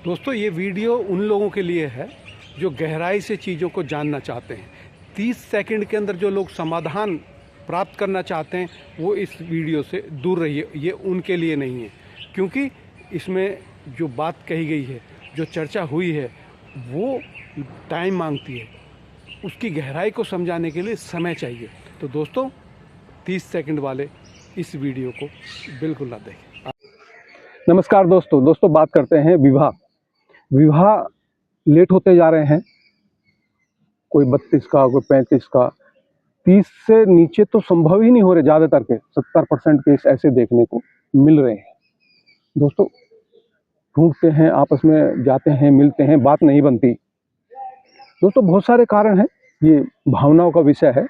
दोस्तों ये वीडियो उन लोगों के लिए है जो गहराई से चीज़ों को जानना चाहते हैं। 30 सेकंड के अंदर जो लोग समाधान प्राप्त करना चाहते हैं वो इस वीडियो से दूर रहिए, ये उनके लिए नहीं है। क्योंकि इसमें जो बात कही गई है, जो चर्चा हुई है, वो टाइम मांगती है। उसकी गहराई को समझाने के लिए समय चाहिए। तो दोस्तों 30 सेकंड वाले इस वीडियो को बिल्कुल ना देखें। नमस्कार दोस्तों बात करते हैं विवाह लेट होते जा रहे हैं। कोई 32 का, कोई 35 का, 30 से नीचे तो संभव ही नहीं हो रहे। ज़्यादातर के 70% केस ऐसे देखने को मिल रहे हैं। दोस्तों ढूंढते हैं, आपस में जाते हैं, मिलते हैं, बात नहीं बनती। दोस्तों बहुत सारे कारण हैं। ये भावनाओं का विषय है,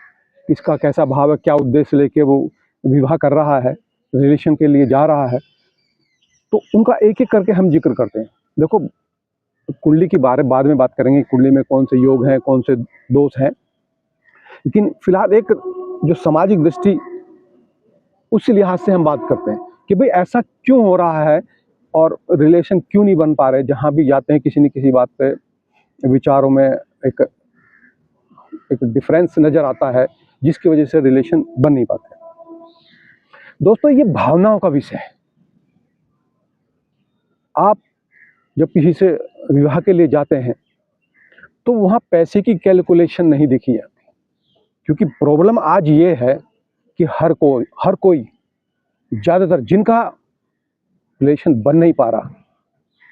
किसका कैसा भाव है, क्या उद्देश्य लेके वो विवाह कर रहा है, रिलेशन के लिए जा रहा है, तो उनका एक एक करके हम जिक्र करते हैं। देखो कुंडली की बारे बाद में बात करेंगे, कुंडली में कौन से योग हैं, कौन से दोष हैं, लेकिन फिलहाल एक जो सामाजिक दृष्टि उस लिहाज से हम बात करते हैं कि भाई ऐसा क्यों हो रहा है और रिलेशन क्यों नहीं बन पा रहे। जहाँ भी जाते हैं किसी न किसी बात पे विचारों में एक डिफरेंस नज़र आता है, जिसकी वजह से रिलेशन बन नहीं पाते। दोस्तों ये भावनाओं का विषय है। आप जब किसी से विवाह के लिए जाते हैं तो वहाँ पैसे की कैलकुलेशन नहीं देखी जाती, क्योंकि प्रॉब्लम आज ये है कि हर कोई ज़्यादातर जिनका रिलेशन बन नहीं पा रहा,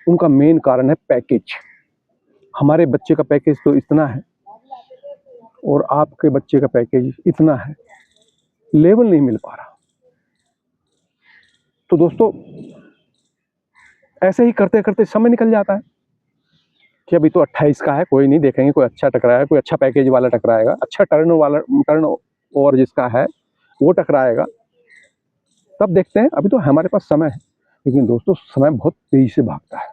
उनका मेन कारण है पैकेज। हमारे बच्चे का पैकेज तो इतना है और आपके बच्चे का पैकेज इतना है, लेवल नहीं मिल पा रहा। तो दोस्तों ऐसे ही करते करते समय निकल जाता है कि अभी तो 28 का है, कोई नहीं, देखेंगे कोई अच्छा टकराएगा, कोई अच्छा पैकेज वाला टकराएगा, अच्छा टर्न ओवर जिसका है वो टकराएगा, तब देखते हैं। अभी तो हमारे पास समय है। लेकिन दोस्तों समय बहुत तेजी से भागता है।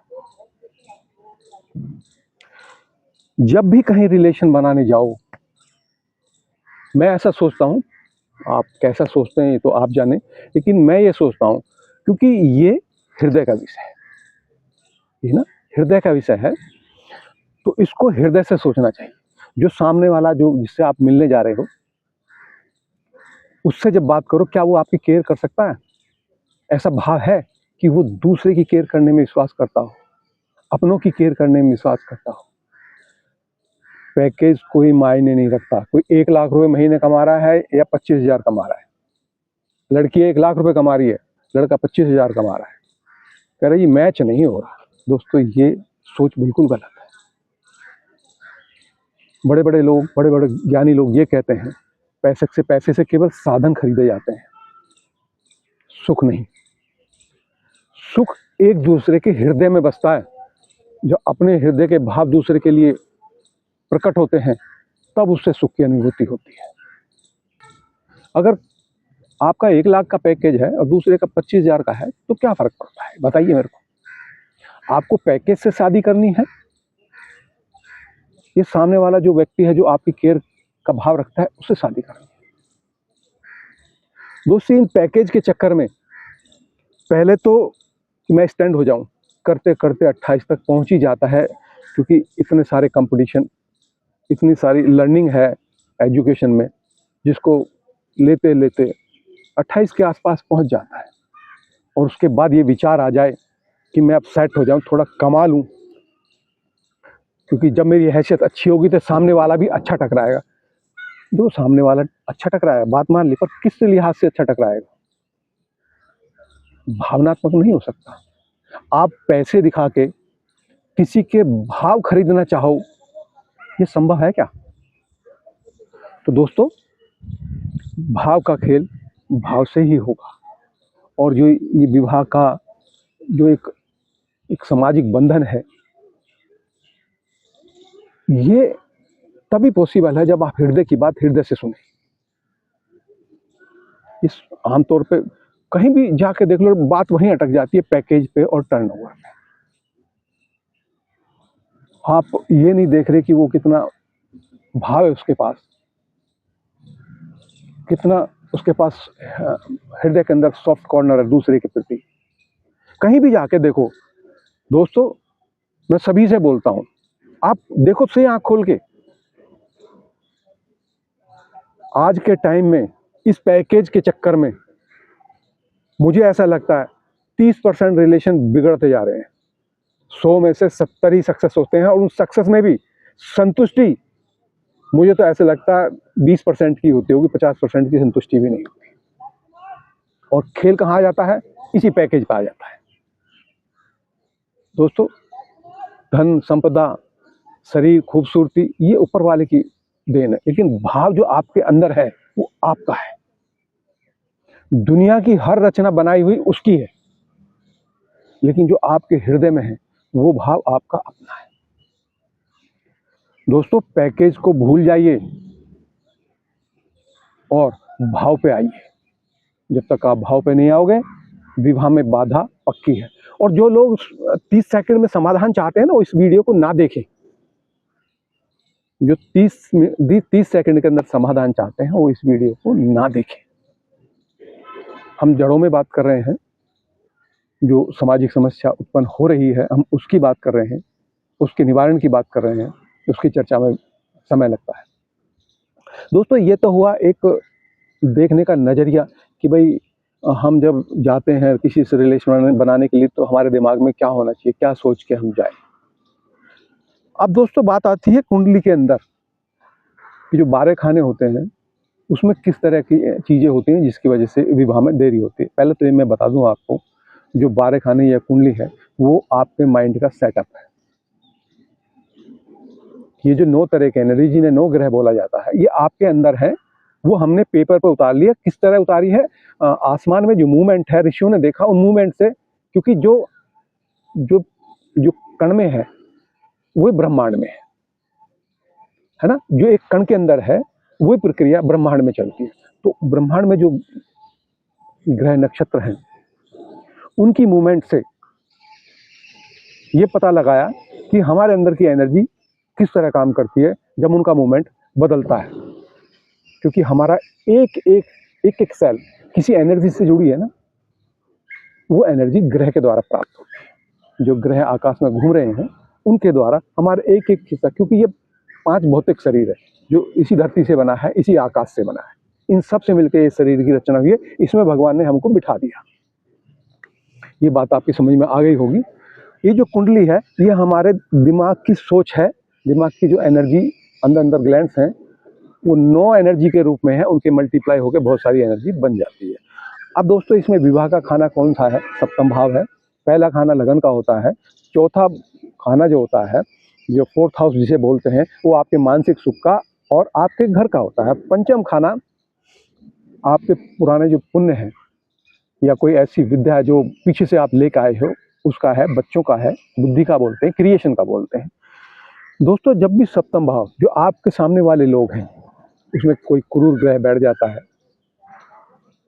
जब भी कहीं रिलेशन बनाने जाओ, मैं ऐसा सोचता हूँ, आप कैसा सोचते हैं ये तो आप जाने, लेकिन मैं ये सोचता हूँ, क्योंकि ये हृदय का विषय है, ये ना हृदय का विषय है, तो इसको हृदय से सोचना चाहिए। जो सामने वाला, जो जिससे आप मिलने जा रहे हो, उससे जब बात करो, क्या वो आपकी केयर कर सकता है? ऐसा भाव है कि वो दूसरे की केयर करने में विश्वास करता हो, अपनों की केयर करने में विश्वास करता हो। पैकेज कोई मायने नहीं रखता। कोई 1 लाख रुपए महीने कमा रहा है या 25,000 कमा रहा है। लड़की 1 लाख रुपए कमा रही है, लड़का 25,000 कमा रहा है, कह रहा है ये मैच नहीं हो रहा। दोस्तों ये सोच बिल्कुल गलत है। बड़े बड़े लोग, बड़े बड़े ज्ञानी लोग ये कहते हैं, पैसे से केवल साधन खरीदे जाते हैं, सुख नहीं। सुख एक दूसरे के हृदय में बसता है। जो अपने हृदय के भाव दूसरे के लिए प्रकट होते हैं, तब उससे सुख की अनुभूति होती है। अगर आपका 1 लाख का पैकेज है और दूसरे का 25,000 का है, तो क्या फर्क पड़ता है, बताइए मेरे को। आपको पैकेज से शादी करनी है, ये सामने वाला जो व्यक्ति है, जो आपकी केयर का भाव रखता है, उससे शादी करनी है। दोस्तों इन पैकेज के चक्कर में पहले तो मैं स्टैंड हो जाऊं, करते करते 28 तक पहुंच ही जाता है, क्योंकि इतने सारे कंपटीशन, इतनी सारी लर्निंग है एजुकेशन में, जिसको लेते लेते 28 के आसपास पहुंच जाता है। और उसके बाद ये विचार आ जाए कि मैं अब सेट हो जाऊं, थोड़ा कमा लूं, क्योंकि जब मेरी हैसियत अच्छी होगी तो सामने वाला भी अच्छा टकराएगा। जो सामने वाला अच्छा टकराएगा, बात मान ली, पर किस लिहाज से अच्छा टकराएगा? भावनात्मक नहीं हो सकता। आप पैसे दिखा के किसी के भाव खरीदना चाहो, ये संभव है क्या? तो दोस्तों भाव का खेल भाव से ही होगा। और जो ये विवाह का जो एक सामाजिक बंधन है, ये तभी पॉसिबल है जब आप हृदय की बात हृदय से सुने। इस आमतौर पे कहीं भी जाके देख लो, बात वहीं अटक जाती है, पैकेज पे और टर्नओवर पे। आप ये नहीं देख रहे कि वो कितना भाव है उसके पास, कितना उसके पास हृदय के अंदर सॉफ्ट कॉर्नर है दूसरे के प्रति। कहीं भी जाके देखो दोस्तों, मैं सभी से बोलता हूँ, आप देखो सही आँख खोल के, आज के टाइम में इस पैकेज के चक्कर में मुझे ऐसा लगता है 30% रिलेशन बिगड़ते जा रहे हैं। 100 में से 70 ही सक्सेस होते हैं, और उन सक्सेस में भी संतुष्टि मुझे तो ऐसे लगता है 20% की होती होगी, 50% की संतुष्टि भी नहीं होती। और खेल कहाँ आ जाता है? इसी पैकेज पे आ जाता है। दोस्तों, धन संपदा, शरीर, खूबसूरती, ये ऊपर वाले की देन है, लेकिन भाव जो आपके अंदर है वो आपका है। दुनिया की हर रचना बनाई हुई उसकी है, लेकिन जो आपके हृदय में है वो भाव आपका अपना है। दोस्तों, पैकेज को भूल जाइए और भाव पे आइए। जब तक आप भाव पे नहीं आओगे, विवाह में बाधा पक्की है। और जो लोग 30 सेकंड में समाधान चाहते हैं ना, वो इस वीडियो को ना देखें। जो 30 सेकंड के अंदर समाधान चाहते हैं, वो इस वीडियो को ना देखें। हम जड़ों में बात कर रहे हैं, जो सामाजिक समस्या उत्पन्न हो रही है हम उसकी बात कर रहे हैं, उसके निवारण की बात कर रहे हैं, उसकी चर्चा में समय लगता है। दोस्तों, ये तो हुआ एक देखने का नज़रिया कि भाई हम जब जाते हैं किसी से रिलेशन बनाने के लिए, तो हमारे दिमाग में क्या होना चाहिए, क्या सोच के हम जाए। अब दोस्तों, बात आती है कुंडली के अंदर कि जो 12 खाने होते हैं उसमें किस तरह की चीज़ें होती हैं जिसकी वजह से विवाह में देरी होती है। पहले तो ये मैं बता दूं आपको, जो 12 खाने या कुंडली है वो आपके माइंड का सेटअप है। ये जो 9 तरह के एनर्जी, जिन्हें 9 ग्रह बोला जाता है, ये आपके अंदर है। वो हमने पेपर पर उतार लिया। किस तरह उतारी है? आसमान में जो मूवमेंट है, ऋषियों ने देखा उन मूवमेंट से, क्योंकि जो जो जो कण में है वो ब्रह्मांड में है ना। जो एक कण के अंदर है वही प्रक्रिया ब्रह्मांड में चलती है। तो ब्रह्मांड में जो ग्रह नक्षत्र हैं उनकी मूवमेंट से ये पता लगाया कि हमारे अंदर की एनर्जी किस तरह काम करती है जब उनका मूवमेंट बदलता है। क्योंकि हमारा एक सेल किसी एनर्जी से जुड़ी है ना, वो एनर्जी ग्रह के द्वारा प्राप्त होती है। जो ग्रह आकाश में घूम रहे हैं उनके द्वारा हमारे एक हिस्सा, क्योंकि ये 5 भौतिक शरीर है जो इसी धरती से बना है, इसी आकाश से बना है, इन सब से मिलकर ये शरीर की रचना हुई है। इसमें भगवान ने हमको बिठा दिया। ये बात आपकी समझ में आ गई होगी। ये जो कुंडली है ये हमारे दिमाग की सोच है। दिमाग की जो एनर्जी अंदर ग्लैंड्स हैं वो 9 एनर्जी के रूप में है, उनके मल्टीप्लाई होकर बहुत सारी एनर्जी बन जाती है। अब दोस्तों, इसमें विवाह का खाना कौन सा है? सप्तम भाव है। पहला खाना लगन का होता है। चौथा खाना जो होता है, जो 4th हाउस जिसे बोलते हैं, वो आपके मानसिक सुख का और आपके घर का होता है। पंचम खाना आपके पुराने जो पुण्य है या कोई ऐसी विद्या है जो पीछे से आप लेकर आए हो, उसका है, बच्चों का है, बुद्धि का बोलते हैं, क्रिएशन का बोलते हैं। दोस्तों, जब भी सप्तम भाव जो आपके सामने वाले लोग हैं उसमें कोई क्रूर ग्रह बैठ जाता है,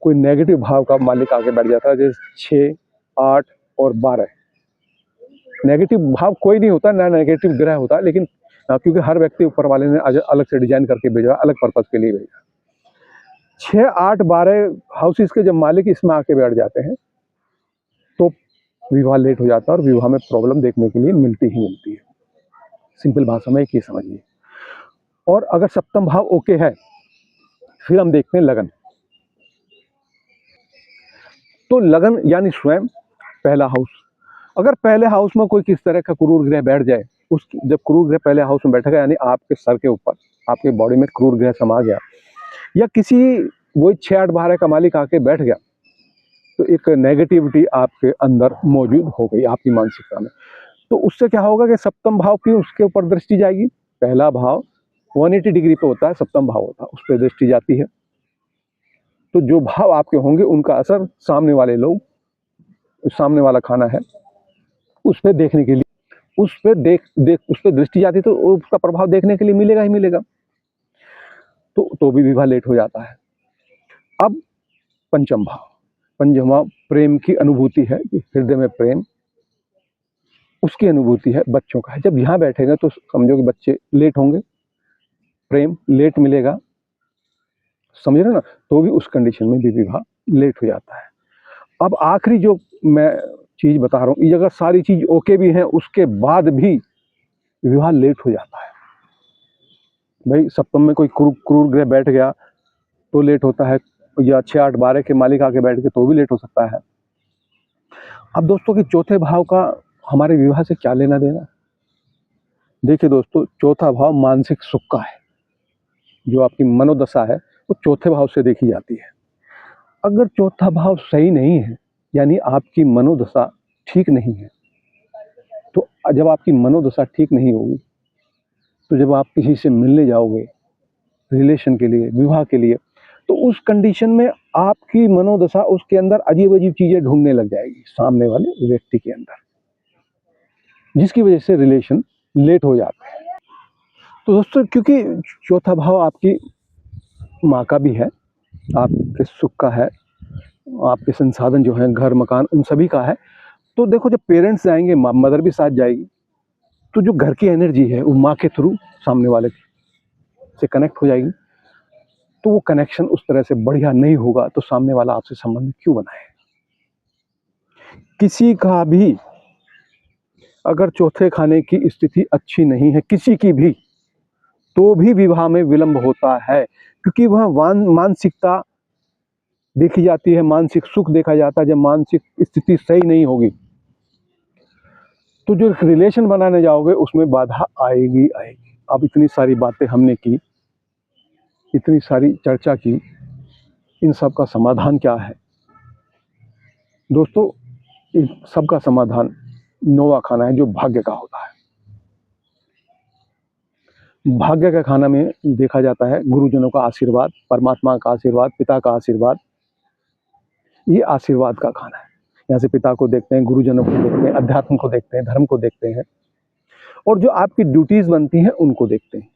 कोई नेगेटिव भाव का मालिक आके बैठ जाता है, जैसे 6, 8 और 12। नेगेटिव भाव कोई नहीं होता, ना नेगेटिव ग्रह होता, लेकिन क्योंकि हर व्यक्ति ऊपर वाले ने अलग से डिजाइन करके भेजा, अलग पर्पज के लिए भेजा। 6, 8, 12 हाउसेस के जब मालिक इसमें आके बैठ जाते हैं तो विवाह लेट हो जाता है और विवाह में प्रॉब्लम देखने के लिए मिलती ही मिलती है। सिंपल भाषा में ये समझिए। और अगर सप्तम भाव ओके है, फिर हम देखते हैं लगन। तो लगन यानी स्वयं पहला हाउस। अगर पहले हाउस में कोई किस तरह का क्रूर ग्रह बैठ जाए, उस जब क्रूर ग्रह पहले हाउस में बैठेगा, यानी आपके सर के ऊपर, आपके बॉडी में क्रूर ग्रह समा गया, या किसी वही 6, 8, 12 का मालिक आके बैठ गया, तो एक नेगेटिविटी आपके अंदर मौजूद हो गई आपकी मानसिकता में। तो उससे क्या होगा कि सप्तम भाव की उसके ऊपर दृष्टि जाएगी। पहला भाव 180 डिग्री पे होता है, सप्तम भाव होता है, उस पर दृष्टि जाती है। तो जो भाव आपके होंगे उनका असर सामने वाले लोग, सामने वाला खाना है उस पर देखने के लिए, उस पर दृष्टि जाती तो उसका प्रभाव देखने के लिए मिलेगा ही मिलेगा। तो भी विवाह लेट हो जाता है। अब पंचम भाव प्रेम की अनुभूति है, हृदय में प्रेम, उसकी अनुभूति है, बच्चों का है। जब यहाँ बैठेगा तो समझो कि बच्चे लेट होंगे, प्रेम लेट मिलेगा, समझ रहे ना। तो भी उस कंडीशन में भी विवाह लेट हो जाता है। अब आखिरी जो मैं चीज़ बता रहा हूँ, ये अगर सारी चीज़ ओके भी हैं उसके बाद भी विवाह लेट हो जाता है। भाई सप्तम में कोई क्रूर ग्रह बैठ गया तो लेट होता है, या 6, 8, 12 के मालिक आके बैठ गए तो भी लेट हो सकता है। अब दोस्तों कि चौथे भाव का हमारे विवाह से क्या लेना देना? देखिए दोस्तों, चौथा भाव मानसिक सुख का है। जो आपकी मनोदशा है वो चौथे भाव से देखी जाती है। अगर चौथा भाव सही नहीं है, यानी आपकी मनोदशा ठीक नहीं है, तो जब आपकी मनोदशा ठीक नहीं होगी, तो जब आप किसी से मिलने जाओगे रिलेशन के लिए, विवाह के लिए, तो उस कंडीशन में आपकी मनोदशा उसके अंदर अजीब अजीब चीज़ें ढूंढने लग जाएगी सामने वाले व्यक्ति के अंदर, जिसकी वजह से रिलेशन लेट हो जाते हैं। तो दोस्तों, क्योंकि चौथा भाव आपकी माँ का भी है, आपके सुख का है, आपके संसाधन जो हैं, घर मकान, उन सभी का है। तो देखो, जब पेरेंट्स जाएंगे, मदर भी साथ जाएगी, तो जो घर की एनर्जी है वो माँ के थ्रू सामने वाले से कनेक्ट हो जाएगी। तो वो कनेक्शन उस तरह से बढ़िया नहीं होगा तो सामने वाला आपसे संबंध क्यों बनाए? किसी का भी अगर चौथे खाने की स्थिति अच्छी नहीं है, किसी की भी, तो भी विवाह में विलंब होता है, क्योंकि वह मानसिकता देखी जाती है, मानसिक सुख देखा जाता है। जब मानसिक स्थिति सही नहीं होगी तो जो रिलेशन बनाने जाओगे उसमें बाधा आएगी आएगी। अब इतनी सारी बातें हमने की, इतनी सारी चर्चा की, इन सब का समाधान क्या है दोस्तों? इन सब का समाधान 9वां खाना है, जो भाग्य का होता है। भाग्य का खाना में देखा जाता है गुरुजनों का आशीर्वाद, परमात्मा का आशीर्वाद, पिता का आशीर्वाद। ये आशीर्वाद का खाना है। यहाँ से पिता को देखते हैं, गुरुजनों को देखते हैं, अध्यात्म को देखते हैं, धर्म को देखते हैं, और जो आपकी ड्यूटीज बनती हैं उनको देखते हैं।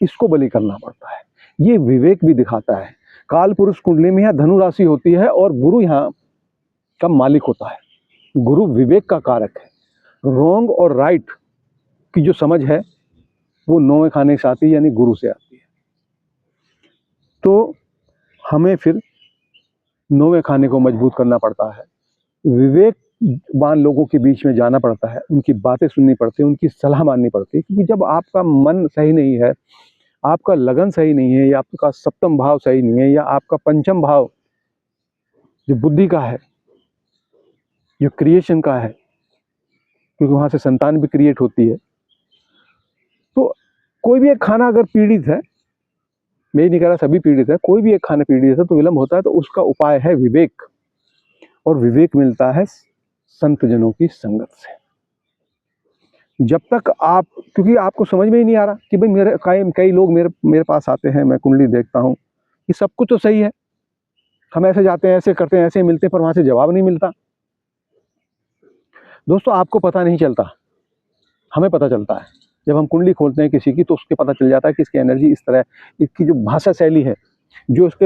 इसको बलि करना पड़ता है। ये विवेक भी दिखाता है। काल पुरुष कुंडली में यहाँ धनु राशि होती है और गुरु यहाँ का मालिक होता है। गुरु विवेक का कारक है। रॉन्ग और राइट की जो समझ है वो 9वें खाने से आती है, यानी गुरु से आती है। तो हमें फिर 9वें खाने को मजबूत करना पड़ता है, विवेकवान लोगों के बीच में जाना पड़ता है, उनकी बातें सुननी पड़ती है, उनकी सलाह माननी पड़ती है। क्योंकि जब आपका मन सही नहीं है, आपका लगन सही नहीं है, या आपका सप्तम भाव सही नहीं है, या आपका पंचम भाव जो बुद्धि का है, जो क्रिएशन का है, क्योंकि वहाँ से संतान भी क्रिएट होती है, तो कोई भी एक खाना अगर पीड़ित है, मैं नहीं कह रहा सभी पीड़ित है, कोई भी एक खाना पीड़ित है तो विलंब होता है। तो उसका उपाय है विवेक, और विवेक मिलता है संत जनों की संगत से। जब तक आप, क्योंकि आपको समझ में ही नहीं आ रहा कि भाई मेरे कई लोग मेरे पास आते हैं, मैं कुंडली देखता हूँ, ये सब कुछ तो सही है, हम ऐसे जाते हैं, ऐसे करते हैं, ऐसे मिलते हैं, पर वहाँ से जवाब नहीं मिलता। दोस्तों, आपको पता नहीं चलता, हमें पता चलता है। जब हम कुंडली खोलते हैं किसी की तो उसके पता चल जाता है कि इसकी एनर्जी इस तरह, इसकी जो भाषा शैली है, जो उसके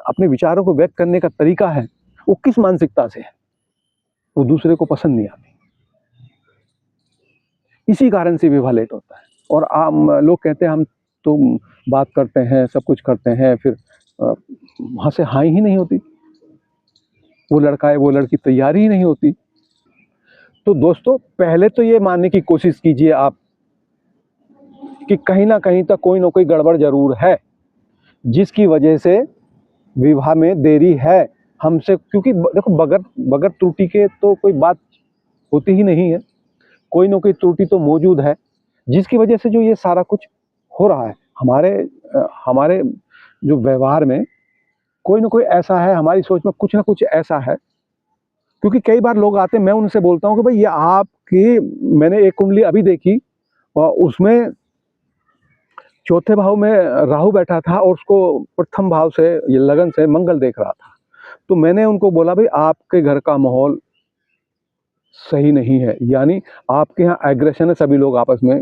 अपने विचारों को व्यक्त करने का तरीका है, वो किस मानसिकता से है, वो दूसरे को पसंद नहीं आती। इसी कारण से विवाह लेट होता है। और आम लोग कहते हैं हम तो बात करते हैं, सब कुछ करते हैं, फिर वहाँ से हाँ ही नहीं होती, वो लड़का है वो लड़की तैयार ही नहीं होती। तो दोस्तों, पहले तो ये मानने की कोशिश कीजिए आप कि कहीं ना कहीं तक कोई ना कोई गड़बड़ जरूर है, जिसकी वजह से विवाह में देरी है हमसे। क्योंकि देखो, बगैर त्रुटि के तो कोई बात होती ही नहीं है, कोई ना कोई त्रुटि तो मौजूद है, जिसकी वजह से जो ये सारा कुछ हो रहा है हमारे जो व्यवहार में कोई ना कोई ऐसा है, हमारी सोच में कुछ ना कुछ ऐसा है। क्योंकि कई बार लोग आते हैं, मैं उनसे बोलता हूँ कि भाई ये आपकी, मैंने एक कुंडली अभी देखी और उसमें चौथे भाव में राहु बैठा था और उसको प्रथम भाव से, ये लगन से मंगल देख रहा था। तो मैंने उनको बोला भाई आपके घर का माहौल सही नहीं है, यानी आपके यहाँ एग्रेशन है, सभी लोग आपस में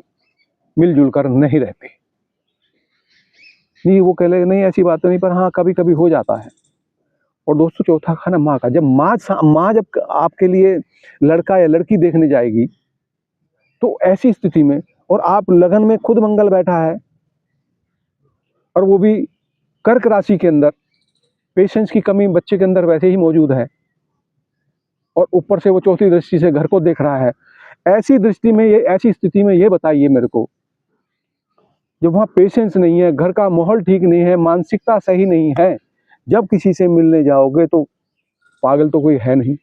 मिलजुल कर नहीं रहते। नहीं, वो कह ले नहीं ऐसी बात नहीं, पर हाँ कभी कभी हो जाता है। और दोस्तों, चौथा खाना माँ का। जब माँ जब आपके लिए लड़का या लड़की देखने जाएगी, तो ऐसी स्थिति में, और आप लगन में खुद मंगल बैठा है, और वो भी कर्क राशि के अंदर, पेशेंस की कमी बच्चे के अंदर वैसे ही मौजूद है, और ऊपर से वो चौथी दृष्टि से घर को देख रहा है। ऐसी स्थिति में ये बताइए मेरे को, जब वहाँ पेशेंस नहीं है, घर का माहौल ठीक नहीं है, मानसिकता सही नहीं है, जब किसी से मिलने जाओगे तो पागल तो कोई है नहीं,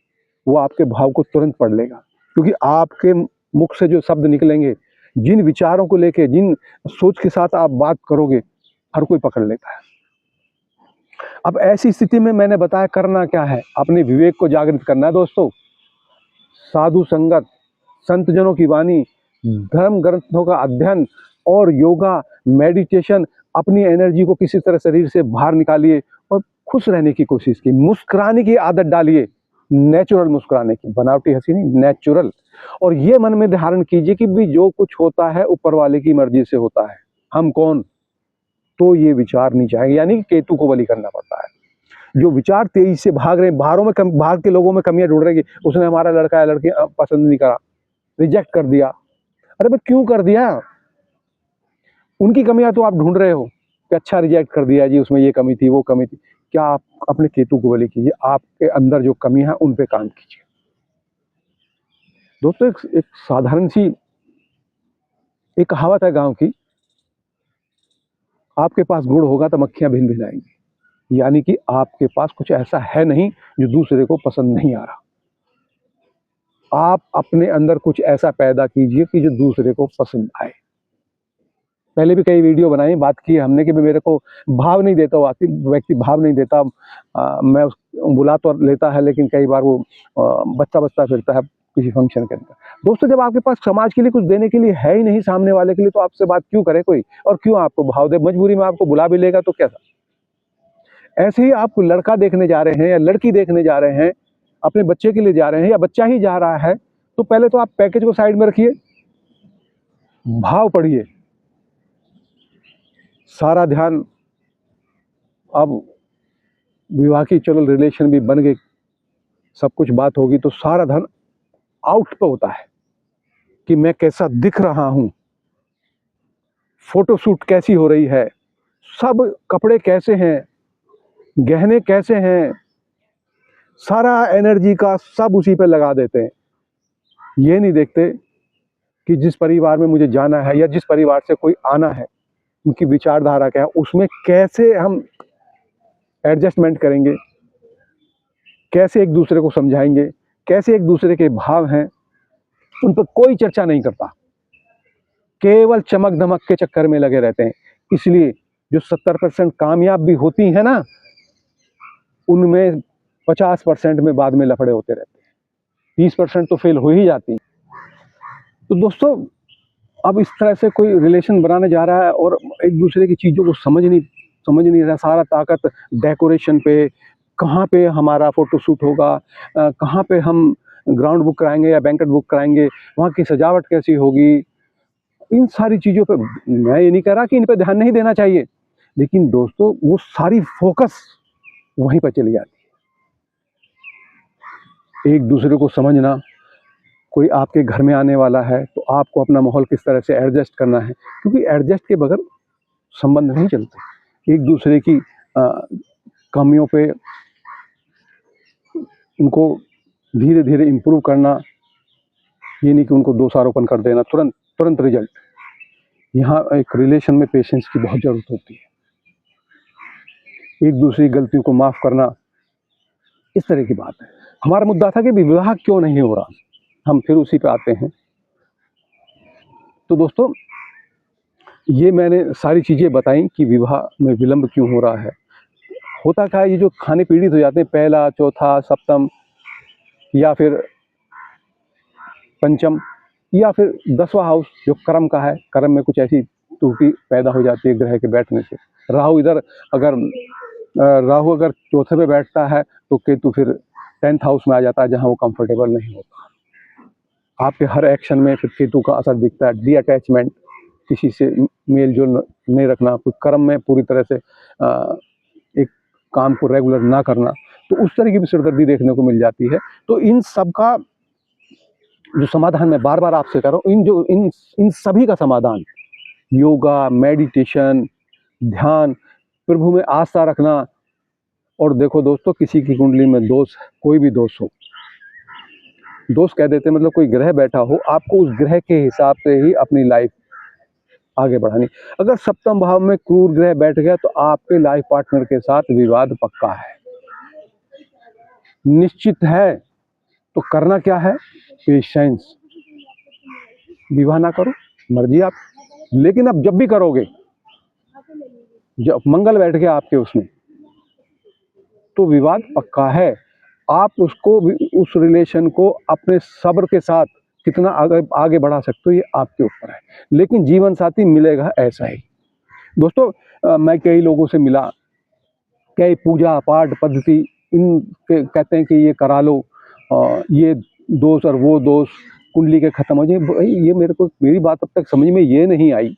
वो आपके भाव को तुरंत पढ़ लेगा। क्योंकि आपके मुख से जो शब्द निकलेंगे, जिन विचारों को लेके, जिन सोच के साथ आप बात करोगे, हर कोई पकड़ लेता है। अब ऐसी स्थिति में मैंने बताया करना क्या है, अपने विवेक को जागृत करना है दोस्तों। साधु संगत, संतजनों की वाणी, धर्म ग्रंथों का अध्ययन और योगा, मेडिटेशन, अपनी एनर्जी को किसी तरह शरीर से बाहर निकालिए और खुश रहने की कोशिश की। मुस्कुराने की आदत डालिए, नेचुरल मुस्कुराने की, बनावटी हंसी नहीं, नेचुरल। और ये मन में धारण कीजिए कि भी जो कुछ होता है ऊपर वाले की मर्जी से होता है, हम कौन। तो ये विचार नहीं चाहेंगे, यानी कि केतु को बलि करना पड़ता है। जो विचार तेजी से भाग रहे हैं, बाहर के लोगों में कमियां ढूंढ रहे हैं, उसने हमारा लड़का या लड़की पसंद नहीं करा, रिजेक्ट कर दिया। अरे भाई क्यों कर दिया? उनकी कमियां तो आप ढूंढ रहे हो कि अच्छा रिजेक्ट कर दिया जी, उसमें ये कमी थी, वो कमी थी। क्या आप अपने केतु को बलि कीजिए, आपके अंदर जो कमी है उन पे काम कीजिए। दोस्तों एक साधारण सी एक कहावत है गांव की, आपके पास गुड़ होगा तो मक्खियां भिन भिन आएंगी। यानी कि आपके पास कुछ ऐसा है नहीं जो दूसरे को पसंद नहीं आ रहा। आप अपने अंदर कुछ ऐसा पैदा कीजिए कि जो दूसरे को पसंद आए। पहले भी कई वीडियो बनाई, बात की हमने कि मेरे को भाव नहीं देता, व्यक्ति भाव नहीं देता। मैं बुला तो लेता है, लेकिन कई बार वो बचता बचता फिरता है किसी फंक्शन के अंदर। दोस्तों जब आपके पास समाज के लिए कुछ देने के लिए है ही नहीं सामने वाले के लिए, तो आपसे बात क्यों करे कोई, और क्यों आपको भाव दे? मजबूरी में आपको बुला भी लेगा तो कैसा। ऐसे ही आप लड़का देखने जा रहे हैं या लड़की देखने जा रहे हैं, अपने बच्चे के लिए जा रहे हैं या बच्चा ही जा रहा है, तो पहले तो आप पैकेज को साइड में रखिए, भाव पढ़िए। सारा ध्यान, अब विवाह की चलो रिलेशन भी बन गई, सब कुछ बात होगी, तो सारा ध्यान आउट पे होता है कि मैं कैसा दिख रहा हूं, फोटोशूट कैसी हो रही है, सब कपड़े कैसे हैं, गहने कैसे हैं, सारा एनर्जी का सब उसी पे लगा देते हैं। ये नहीं देखते कि जिस परिवार में मुझे जाना है या जिस परिवार से कोई आना है, उनकी विचारधारा क्या है, उसमें कैसे हम एडजस्टमेंट करेंगे, कैसे एक दूसरे को समझाएंगे, कैसे एक दूसरे के भाव हैं, उन पर कोई चर्चा नहीं करता। केवल चमक धमक के चक्कर में लगे रहते हैं। इसलिए जो 70% कामयाब भी होती है ना, उनमें 50% में बाद में लफड़े होते रहते हैं, 30% तो फेल हो ही जाती हैं। तो दोस्तों अब इस तरह से कोई रिलेशन बनाने जा रहा है और एक दूसरे की चीज़ों को समझ नहीं रहा, सारा ताकत डेकोरेशन पे, कहाँ पे हमारा फोटोशूट होगा, कहाँ पे हम ग्राउंड बुक कराएंगे या बैंकेट बुक कराएंगे, वहाँ की सजावट कैसी होगी, इन सारी चीज़ों पे मैं ये नहीं कह रहा कि इन पे ध्यान नहीं देना चाहिए, लेकिन दोस्तों वो सारी फोकस वहीं पर चली जाती है। एक दूसरे को समझना, कोई आपके घर में आने वाला है तो आपको अपना माहौल किस तरह से एडजस्ट करना है, क्योंकि एडजस्ट के बगैर संबंध नहीं चलते। एक दूसरे की कमियों पे उनको धीरे धीरे इम्प्रूव करना, ये नहीं कि उनको दोषारोपण कर देना, तुरंत रिजल्ट। यहाँ एक रिलेशन में पेशेंस की बहुत ज़रूरत होती है, एक दूसरी गलतियों को माफ़ करना, इस तरह की बात है। हमारा मुद्दा था कि विवाह क्यों नहीं हो रहा, हम फिर उसी पे आते हैं। तो दोस्तों ये मैंने सारी चीज़ें बताई कि विवाह में विलंब क्यों हो रहा है। होता क्या है, ये जो खाने पीड़ित हो जाते हैं, पहला, चौथा, सप्तम या फिर पंचम या फिर 10वां हाउस जो कर्म का है, कर्म में कुछ ऐसी त्रुटि पैदा हो जाती है ग्रह के बैठने से। राहु अगर चौथे पे बैठता है तो केतु फिर 10th हाउस में आ जाता है, जहाँ वो कंफर्टेबल नहीं होता। आपके हर एक्शन में फिर केतु का असर दिखता है। डी अटैचमेंट, किसी से मेल जोल नहीं रखना, कोई कर्म में पूरी तरह से एक काम को रेगुलर ना करना, तो उस तरह की भी सिरदर्दी देखने को मिल जाती है। तो इन सब का जो समाधान मैं बार बार आपसे कर रहा हूँ, इन सभी का समाधान योगा, मेडिटेशन, ध्यान, प्रभु में आस्था रखना। और देखो दोस्तों, किसी की कुंडली में दोष, कोई भी दोष हो, दोस्त कह देते हैं, मतलब कोई ग्रह बैठा हो, आपको उस ग्रह के हिसाब से ही अपनी लाइफ आगे बढ़ानी। अगर सप्तम भाव में क्रूर ग्रह बैठ गया तो आपके लाइफ पार्टनर के साथ विवाद पक्का है, निश्चित है। तो करना क्या है? पेशेंस। विवाह ना करो, मर्जी आप, लेकिन अब जब भी करोगे, जब मंगल बैठ गया आपके उसमें, तो विवाद पक्का है। आप उसको, उस रिलेशन को अपने सब्र के साथ कितना आगे बढ़ा सकते हो, ये आपके ऊपर है। लेकिन जीवन साथी मिलेगा ऐसा ही। दोस्तों, मैं कई लोगों से मिला, कई पूजा पाठ पद्धति कहते हैं कि ये करा लो, ये दोष और वो दोष, कुंडली के खत्म हो जाए। भाई ये मेरी बात अब तक समझ में ये नहीं आई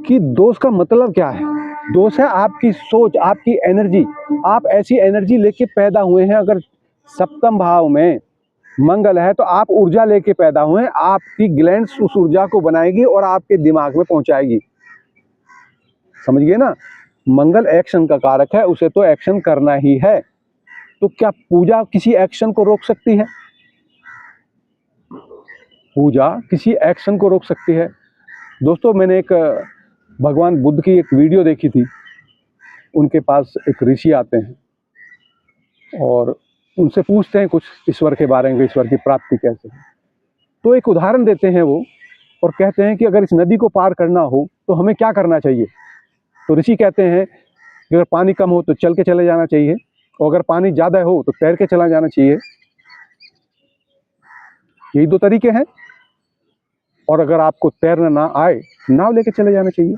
कि दोष का मतलब क्या है। दोष है आपकी सोच, आपकी एनर्जी। आप ऐसी एनर्जी लेके पैदा हुए हैं। अगर सप्तम भाव में मंगल है तो आप ऊर्जा लेके पैदा हुए हैं। आपकी ग्लैंड्स उस ऊर्जा को बनाएगी और आपके दिमाग में पहुंचाएगी। समझ गए ना? मंगल एक्शन का कारक है, उसे तो एक्शन करना ही है। तो क्या पूजा किसी एक्शन को रोक सकती है? पूजा किसी एक्शन को रोक सकती है? दोस्तों, मैंने एक भगवान बुद्ध की एक वीडियो देखी थी। उनके पास एक ऋषि आते हैं और उनसे पूछते हैं कुछ ईश्वर के बारे में, ईश्वर की प्राप्ति कैसे है। तो एक उदाहरण देते हैं वो और कहते हैं कि अगर इस नदी को पार करना हो तो हमें क्या करना चाहिए। तो ऋषि कहते हैं कि अगर पानी कम हो तो चल के चले जाना चाहिए, और अगर पानी ज़्यादा हो तो तैर के चला जाना चाहिए। यही दो तरीके हैं। और अगर आपको तैरना ना आए, नाव लेके चले जाना चाहिए।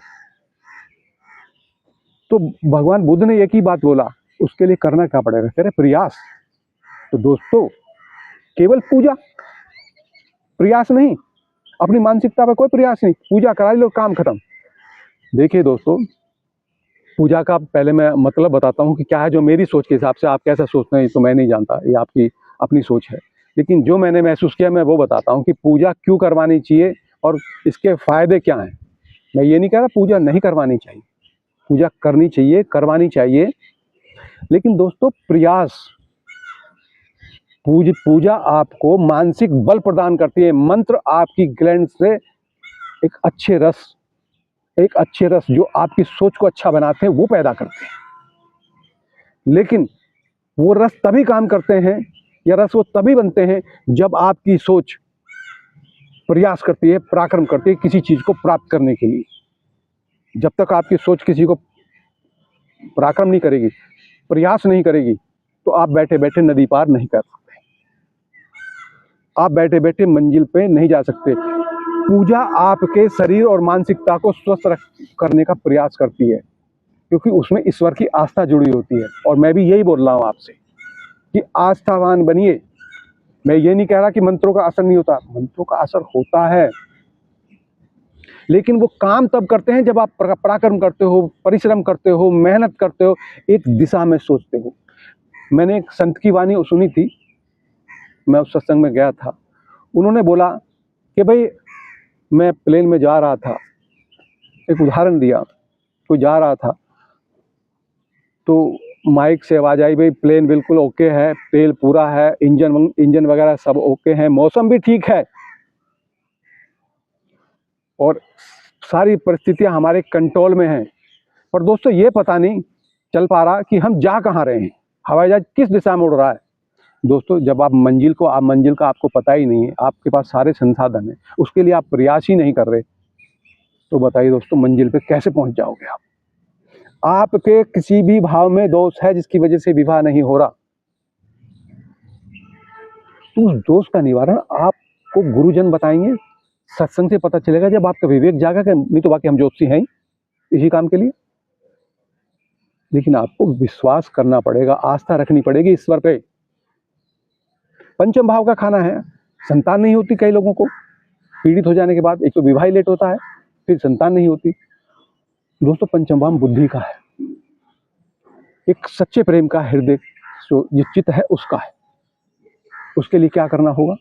तो भगवान बुद्ध ने एक ही बात बोला, उसके लिए करना क्या पड़ेगा? कह रहे प्रयास। तो दोस्तों, केवल पूजा, प्रयास नहीं, अपनी मानसिकता पर कोई प्रयास नहीं, पूजा करा लो, काम खत्म। देखिए दोस्तों, पूजा का पहले मैं मतलब बताता हूँ कि क्या है, जो मेरी सोच के हिसाब से। आप कैसा सोचते हैं तो मैं नहीं जानता, ये आपकी अपनी सोच है। लेकिन जो मैंने महसूस किया मैं वो बताता हूँ कि पूजा क्यों करवानी चाहिए और इसके फायदे क्या हैं। मैं ये नहीं कह रहा पूजा नहीं करवानी चाहिए, पूजा करनी चाहिए, करवानी चाहिए। लेकिन दोस्तों, प्रयास, पूजा आपको मानसिक बल प्रदान करती है। मंत्र आपकी ग्लैंड से एक अच्छे रस जो आपकी सोच को अच्छा बनाते हैं वो पैदा करते हैं। लेकिन वो रस तभी काम करते हैं, या रस वो तभी बनते हैं जब आपकी सोच प्रयास करती है, पराक्रम करती है किसी चीज को प्राप्त करने के लिए। जब तक आपकी सोच किसी को पराक्रम नहीं करेगी, प्रयास नहीं करेगी, तो आप बैठे बैठे नदी पार नहीं कर सकते, आप बैठे बैठे मंजिल पे नहीं जा सकते। पूजा आपके शरीर और मानसिकता को स्वस्थ करने का प्रयास करती है, क्योंकि उसमें ईश्वर की आस्था जुड़ी होती है। और मैं भी यही बोल रहा हूँ आपसे कि आस्थावान बनिए। मैं ये नहीं कह रहा कि मंत्रों का असर नहीं होता, मंत्रों का असर होता है, लेकिन वो काम तब करते हैं जब आप पराक्रम करते हो, परिश्रम करते हो, मेहनत करते हो, एक दिशा में सोचते हो। मैंने एक संत की वाणी सुनी थी, मैं उस सत्संग में गया था। उन्होंने बोला कि भाई मैं प्लेन में जा रहा था, एक उदाहरण दिया, कोई जा रहा था तो माइक से आवाज आई, भाई प्लेन बिल्कुल ओके है, तेल पूरा है, इंजन वगैरह सब ओके हैं, मौसम भी ठीक है और सारी परिस्थितियां हमारे कंट्रोल में हैं। पर दोस्तों, ये पता नहीं चल पा रहा कि हम जा कहाँ रहे हैं, हवाई जहाज किस दिशा में उड़ रहा है। दोस्तों, जब आप मंजिल का आपको पता ही नहीं है, आपके पास सारे संसाधन हैं, उसके लिए आप प्रयास ही नहीं कर रहे, तो बताइए दोस्तों, मंजिल पे कैसे पहुंच जाओगे आप? आपके किसी भी भाव में दोष है जिसकी वजह से विवाह नहीं हो रहा, तो उस दोष का निवारण आपको गुरुजन बताएंगे, सत्संग से पता चलेगा जब आपका विवेक जागा। नहीं तो बाकी हम ज्योतिषी हैं इसी काम के लिए। लेकिन आपको विश्वास करना पड़ेगा, आस्था रखनी पड़ेगी ईश्वर पे। पंचम भाव का खाना है, संतान नहीं होती कई लोगों को, पीड़ित हो जाने के बाद। एक तो विवाह लेट होता है, फिर संतान नहीं होती। दोस्तों, पंचम भाव बुद्धि का है, एक सच्चे प्रेम का हृदय जो चित्त है उसका है। उसके लिए क्या करना होगा?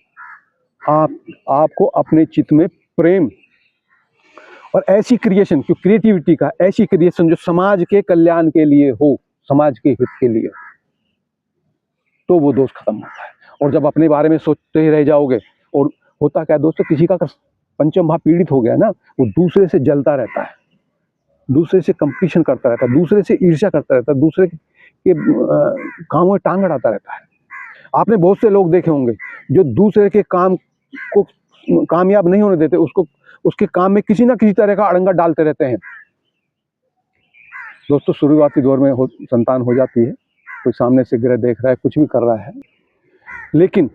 आपको अपने चित्त में प्रेम और ऐसी क्रिएशन, जो क्रिएटिविटी का, ऐसी क्रिएशन जो समाज के कल्याण के लिए हो, समाज के हित के लिए। तो वो दोष खत्म होता है। और जब अपने बारे में सोचते ही रह जाओगे, और होता क्या है दोस्तों, किसी का पंचम भाव पीड़ित हो गया ना, वो दूसरे से जलता रहता है, दूसरे से कंपटीशन करता रहता है, दूसरे से ईर्ष्या करता रहता है, दूसरे के कामों में टांग अड़ाता रहता है। आपने बहुत से लोग देखे होंगे जो दूसरे के काम को कामयाब नहीं होने देते, उसको उसके काम में किसी ना किसी तरह का अड़ंगा डालते रहते हैं। दोस्तों, शुरुआती दौर में संतान हो जाती है, कोई सामने से ग्रह देख रहा है, कुछ भी कर रहा है, लेकिन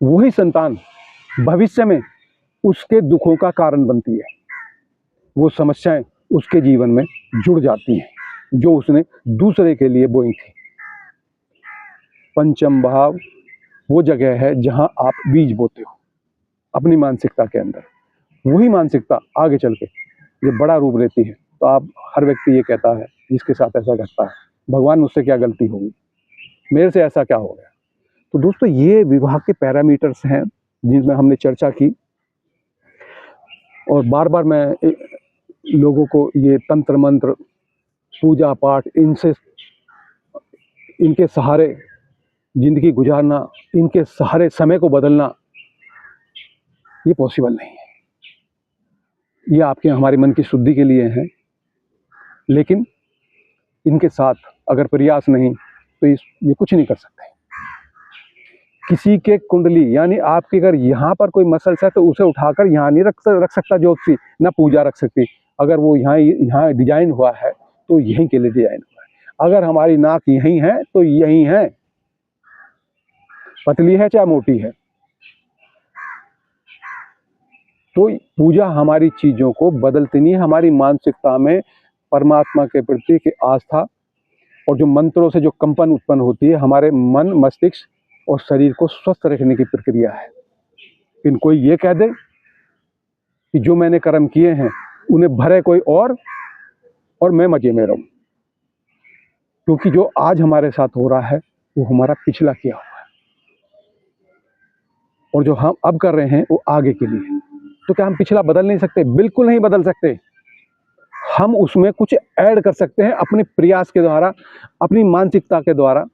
वही संतान भविष्य में उसके दुखों का कारण बनती है। वो समस्याएं उसके जीवन में जुड़ जाती हैं जो उसने दूसरे के लिए बोई थी। पंचम भाव वो जगह है जहां आप बीज बोते हो अपनी मानसिकता के अंदर। वही मानसिकता आगे चल के जब बड़ा रूप लेती है तो आप हर व्यक्ति ये कहता है जिसके साथ ऐसा घटता है, भगवान मुझसे क्या गलती होगी, मेरे से ऐसा क्या हो गया। तो दोस्तों, ये विवाह के पैरामीटर्स हैं जिनमें हमने चर्चा की। और बार बार मैं लोगों को ये तंत्र मंत्र, पूजा पाठ, इनके सहारे जिंदगी गुजारना, इनके सहारे समय को बदलना, ये पॉसिबल नहीं है। ये आपके हमारे मन की शुद्धि के लिए हैं, लेकिन इनके साथ अगर प्रयास नहीं तो ये कुछ नहीं कर सकते। किसी के कुंडली, यानी आपके अगर यहाँ पर कोई मसल्स है तो उसे उठाकर यहाँ नहीं रख सकता ज्योतिषी, ना पूजा रख सकती। अगर वो यहाँ डिजाइन हुआ है तो यहीं के लिए डिजाइन हुआ है। अगर हमारी नाक यहीं है तो यहीं है, पतली है चाहे मोटी है। तो पूजा हमारी चीजों को बदलती नहीं है। हमारी मानसिकता में परमात्मा के प्रति की आस्था और जो मंत्रों से जो कंपन उत्पन्न होती है, हमारे मन, मस्तिष्क और शरीर को स्वस्थ रखने की प्रक्रिया है। लेकिन कोई ये कह दे कि जो मैंने कर्म किए हैं उन्हें भरे कोई और मैं मजे में रहूं, क्योंकि जो आज हमारे साथ हो रहा है वो हमारा पिछला किया हुआ है, और जो हम अब कर रहे हैं वो आगे के लिए है। तो क्या हम पिछला बदल नहीं सकते? बिल्कुल नहीं बदल सकते। हम उसमें कुछ ऐड कर सकते हैं अपने प्रयास के द्वारा, अपनी मानसिकता के द्वारा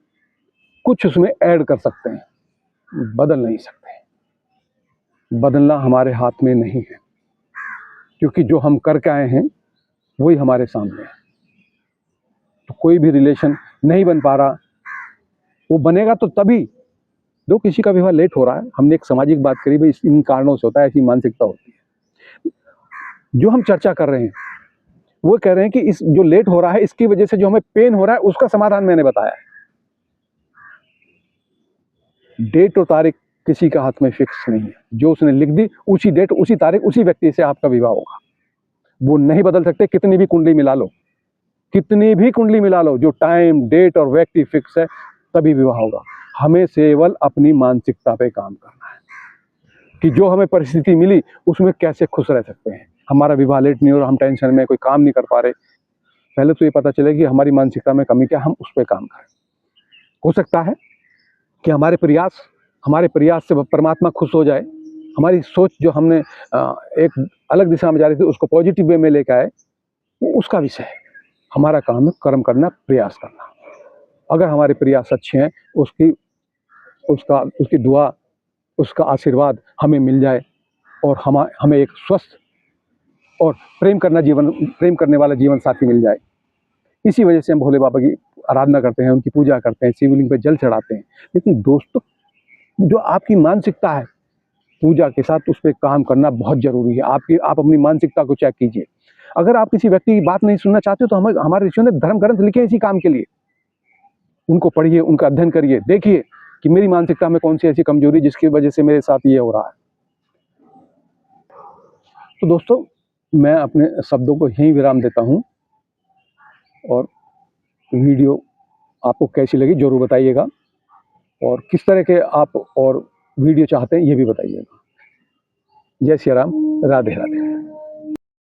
कुछ उसमें ऐड कर सकते हैं, बदल नहीं सकते। बदलना हमारे हाथ में नहीं है, क्योंकि जो हम करके आए हैं वही हमारे सामने है। तो कोई भी रिलेशन नहीं बन पा रहा, वो बनेगा तो तभी जो किसी का विवाह लेट हो रहा है। हमने एक सामाजिक बात करी, भाई इन कारणों से होता है, ऐसी मानसिकता होती है। जो हम चर्चा कर रहे हैं वो कह रहे हैं कि इस जो लेट हो रहा है इसकी वजह से जो हमें पेन हो रहा है उसका समाधान मैंने बताया है। डेट और तारीख किसी का हाथ में फिक्स नहीं है। जो उसने लिख दी उसी डेट, उसी तारीख, उसी व्यक्ति से आपका विवाह होगा। वो नहीं बदल सकते, कितनी भी कुंडली मिला लो, कितनी भी कुंडली मिला लो, जो टाइम, डेट और व्यक्ति फिक्स है तभी विवाह होगा। हमें केवल अपनी मानसिकता पे काम करना है कि जो हमें परिस्थिति मिली उसमें कैसे खुश रह सकते हैं। हमारा विवाह लेट नहीं हो रहा, हम टेंशन में कोई काम नहीं कर पा रहे, पहले तो ये पता चले कि हमारी मानसिकता में कमी क्या, हम उस पर काम करें। हो सकता है कि हमारे प्रयास से परमात्मा खुश हो जाए, हमारी सोच जो हमने एक अलग दिशा में जा रही थी उसको पॉजिटिव वे में लेकर आए, वो उसका विषय है। हमारा काम है कर्म करना, प्रयास करना। अगर हमारे प्रयास अच्छे हैं, उसकी दुआ, उसका आशीर्वाद हमें मिल जाए और हमें एक स्वस्थ और प्रेम करने वाला जीवन साथी मिल जाए। इसी वजह से हम भोले बाबा की आराधना करते हैं, उनकी पूजा करते हैं, शिवलिंग पे जल चढ़ाते हैं। लेकिन दोस्तों, जो आपकी मानसिकता है, पूजा के साथ उस पर काम करना बहुत जरूरी है। आप अपनी मानसिकता को चेक कीजिए। अगर आप किसी व्यक्ति की बात नहीं सुनना चाहते हो तो हमारे ऋषियों ने धर्म ग्रंथ लिखे इसी काम के लिए। उनको पढ़िए, उनका अध्ययन करिए, देखिए कि मेरी मानसिकता में कौन सी ऐसी कमजोरी जिसकी वजह से मेरे साथ ये हो रहा है। तो दोस्तों, मैं अपने शब्दों को यहीं विराम देता हूँ, और वीडियो आपको कैसी लगी जरूर बताइएगा, और किस तरह के आप और वीडियो चाहते हैं ये भी बताइएगा। जय श्री राम, राधे राधे।